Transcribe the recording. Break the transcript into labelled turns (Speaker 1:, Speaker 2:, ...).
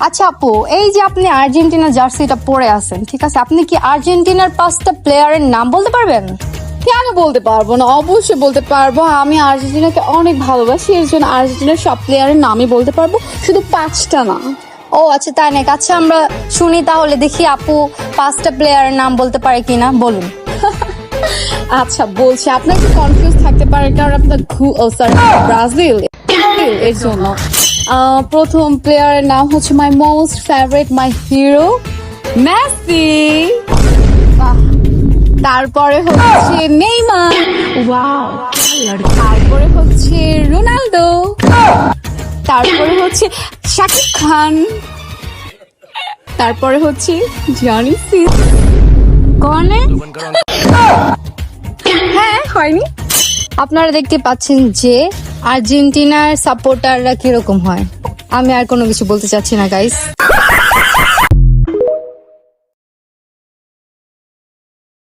Speaker 1: আচ্ছা আপু, এই যে আপনি আর্জেন্টিনা জার্সিটা পরে আছেন, ঠিক আছে, আপনি কি আর্জেন্টিনার 5টা প্লেয়ারের নাম বলতে পারবেন?
Speaker 2: কেন বলতে পারবো না, অবশ্যই বলতে পারবো। আমি আর্জেন্টিনাকে অনেক ভালোবাসি, এর জন্য আর্জেন্টিনার সব প্লেয়ারের নামই বলতে পারবো, শুধু 5টা না।
Speaker 1: ও আচ্ছা, তাই নাকি? আচ্ছা আমরা শুনি তাহলে, দেখি আপু 5টা প্লেয়ারের নাম বলতে পারে কিনা, বলুন।
Speaker 2: আচ্ছা বলছি, আপনার একটু কনফিউজ থাকতে পারে কারণ আপনার ব্রাজিল, এর জন্য প্রথম প্লেয়ারের নাম হচ্ছে my most favourite, my hero Messi. তারপরে হচ্ছে নেইমার, ওয়াও। তারপরে হচ্ছে রোনালদো, তারপরে হচ্ছে শাকিব খান, তারপরে হচ্ছে জনি সিন।
Speaker 1: কনে
Speaker 2: হ্যাঁ, হয়নি?
Speaker 1: আপনারা দেখতে পাচ্ছেন যে আর্জেন্টিনার সাপোর্টাররা কিরকম হয়। আমি আর কোনো কিছু বলতে চাচ্ছি না গাইস।